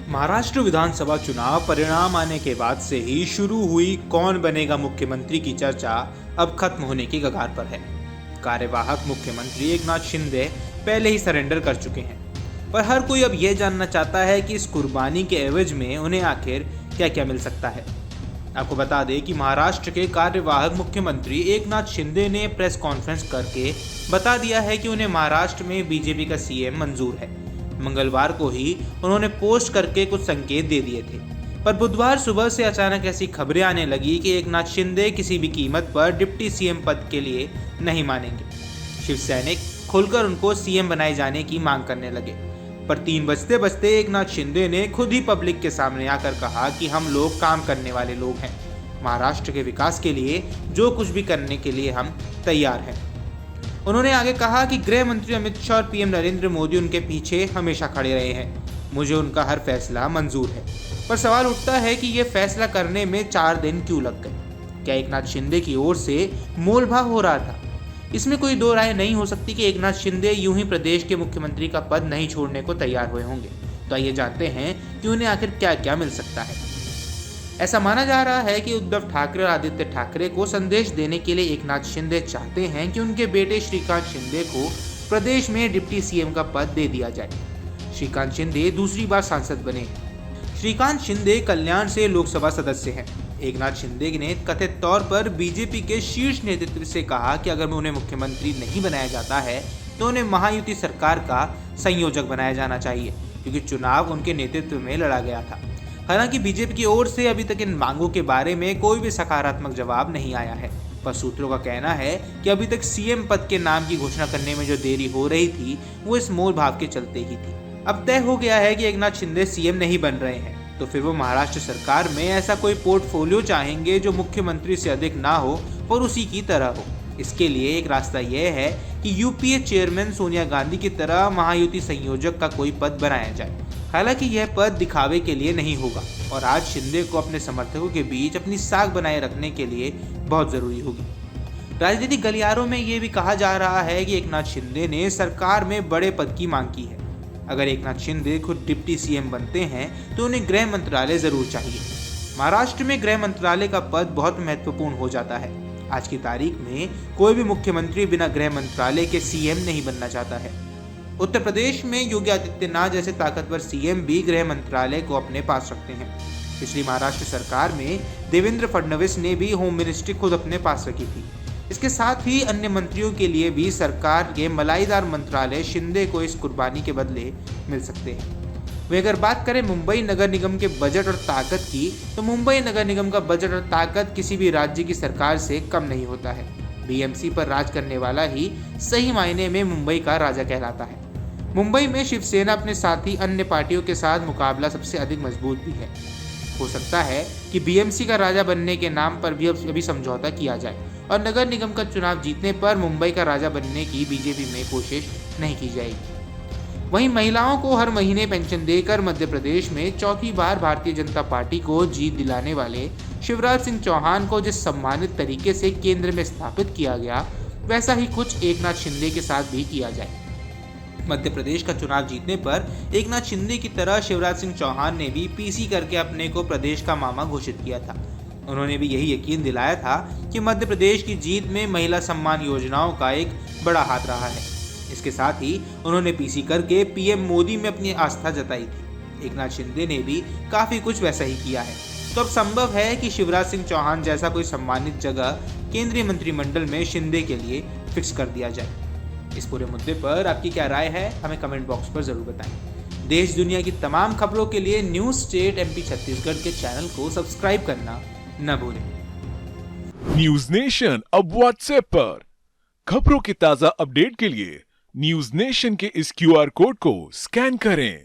महाराष्ट्र विधानसभा चुनाव परिणाम आने के बाद से ही शुरू हुई कौन बनेगा मुख्यमंत्री की चर्चा अब खत्म होने की कगार पर है। कार्यवाहक मुख्यमंत्री एकनाथ शिंदे पहले ही सरेंडर कर चुके हैं, पर हर कोई अब यह जानना चाहता है कि इस कुर्बानी के एवज में उन्हें आखिर क्या क्या मिल सकता है। आपको बता दें कि महाराष्ट्र के कार्यवाहक मुख्यमंत्री एकनाथ शिंदे ने प्रेस कॉन्फ्रेंस करके बता दिया है कि उन्हें महाराष्ट्र में बीजेपी का सीएम मंजूर है। मंगलवार को ही उन्होंने पोस्ट करके कुछ संकेत दे दिए थे, पर बुधवार सुबह से अचानक ऐसी खबरें आने लगी कि एकनाथ शिंदे किसी भी कीमत पर डिप्टी सीएम पद के लिए नहीं मानेंगे। शिव सैनिक खुलकर उनको सीएम बनाए जाने की मांग करने लगे, पर 3 बजते बजते एकनाथ शिंदे ने खुद ही पब्लिक के सामने आकर कहा कि हम लोग काम करने वाले लोग हैं, महाराष्ट्र के विकास के लिए जो कुछ भी करने के लिए हम तैयार हैं। उन्होंने आगे कहा कि गृह मंत्री अमित शाह और पीएम नरेंद्र मोदी उनके पीछे हमेशा खड़े रहे हैं, मुझे उनका हर फैसला मंजूर है। पर सवाल उठता है कि यह फैसला करने में 4 दिन क्यों लग गए? क्या एकनाथ शिंदे की ओर से मोलभाव हो रहा था? इसमें कोई दो राय नहीं हो सकती कि एकनाथ शिंदे यूं ही प्रदेश के मुख्यमंत्री का पद नहीं छोड़ने को तैयार हुए होंगे। तो आइए जानते हैं कि उन्हें आखिर क्या क्या मिल सकता है। ऐसा माना जा रहा है कि उद्धव ठाकरे और आदित्य ठाकरे को संदेश देने के लिए एकनाथ शिंदे चाहते हैं कि उनके बेटे श्रीकांत शिंदे को प्रदेश में डिप्टी सीएम का पद दे दिया जाए। श्रीकांत शिंदे दूसरी बार सांसद बने हैं। श्रीकांत शिंदे कल्याण से लोकसभा सदस्य हैं। एकनाथ शिंदे ने कथित तौर पर बीजेपी के शीर्ष नेतृत्व से कहा कि अगर उन्हें मुख्यमंत्री नहीं बनाया जाता है तो उन्हें महायुति सरकार का संयोजक बनाया जाना चाहिए, क्योंकि चुनाव उनके नेतृत्व में लड़ा गया था। हालांकि बीजेपी की ओर से अभी तक इन मांगों के बारे में कोई भी सकारात्मक जवाब नहीं आया है, पर सूत्रों का कहना है कि अभी तक सीएम पद के नाम की घोषणा करने में जो देरी हो रही थी वो इस मोल भाव के चलते ही थी। अब तय हो गया है कि एकनाथ शिंदे सीएम नहीं बन रहे हैं, तो फिर वो महाराष्ट्र सरकार में ऐसा कोई पोर्टफोलियो चाहेंगे जो मुख्यमंत्री से अधिक ना हो पर उसी की तरह हो। इसके लिए एक रास्ता यह है कि यूपीए चेयरमैन सोनिया गांधी की तरह महायुति संयोजक का कोई पद बनाया जाए। हालांकि यह पद दिखावे के लिए नहीं होगा और आज शिंदे को अपने समर्थकों के बीच अपनी साख बनाए रखने के लिए बहुत जरूरी होगी। राजनीतिक गलियारों में यह भी कहा जा रहा है कि एकनाथ शिंदे ने सरकार में बड़े पद की मांग की है। अगर एकनाथ शिंदे खुद डिप्टी सीएम बनते हैं तो उन्हें गृह मंत्रालय जरूर चाहिए। महाराष्ट्र में गृह मंत्रालय का पद बहुत महत्वपूर्ण हो जाता है। आज की तारीख में कोई भी मुख्यमंत्री बिना गृह मंत्रालय के सीएम नहीं बनना चाहता है। उत्तर प्रदेश में योगी आदित्यनाथ जैसे ताकतवर सीएम भी गृह मंत्रालय को अपने पास रखते हैं। पिछली महाराष्ट्र सरकार में देवेंद्र फडणवीस ने भी होम मिनिस्ट्री खुद अपने पास रखी थी। इसके साथ ही अन्य मंत्रियों के लिए भी सरकार के मलाईदार मंत्रालय शिंदे को इस कुर्बानी के बदले मिल सकते हैं। वहीं अगर बात करें मुंबई नगर निगम के बजट और ताकत की, तो मुंबई नगर निगम का बजट और ताकत किसी भी राज्य की सरकार से कम नहीं होता है। बीएमसी पर राज करने वाला ही सही मायने में मुंबई का राजा कहलाता है। मुंबई में शिवसेना अपने साथ ही अन्य पार्टियों के साथ मुकाबला सबसे अधिक मजबूत भी है। हो सकता है कि बीएमसी का राजा बनने के नाम पर भी अभी समझौता किया जाए और नगर निगम का चुनाव जीतने पर मुंबई का राजा बनने की बीजेपी में कोशिश नहीं की जाएगी। वहीं महिलाओं को हर महीने पेंशन देकर मध्य प्रदेश में चौथी बार भारतीय जनता पार्टी को जीत दिलाने वाले शिवराज सिंह चौहान को जिस सम्मानित तरीके से केंद्र में स्थापित किया गया, वैसा ही कुछ एकनाथ शिंदे के साथ भी किया जाए। मध्य प्रदेश का चुनाव जीतने पर एकनाथ शिंदे की तरह शिवराज सिंह चौहान ने भी पीसी करके अपने को प्रदेश का मामा घोषित किया था। उन्होंने भी यही यकीन दिलाया था कि मध्य प्रदेश की जीत में महिला सम्मान योजनाओं का एक बड़ा हाथ रहा है। इसके साथ ही उन्होंने पीसी करके पीएम मोदी में अपनी आस्था जताई थी। एकनाथ शिंदे ने भी काफी कुछ वैसा ही किया है। तो अब संभव है कि शिवराज सिंह चौहान जैसा कोई सम्मानित जगह केंद्रीय मंत्रिमंडल में शिंदे के लिए फिक्स कर दिया जाए। इस पूरे मुद्दे पर आपकी क्या राय है, हमें कमेंट बॉक्स पर जरूर बताएं। देश दुनिया की तमाम खबरों के लिए न्यूज स्टेट एमपी छत्तीसगढ़ के चैनल को सब्सक्राइब करना न भूलें। न्यूज नेशन अब व्हाट्सएप पर खबरों की ताजा अपडेट के लिए न्यूज नेशन के इस क्यूआर कोड को स्कैन करें।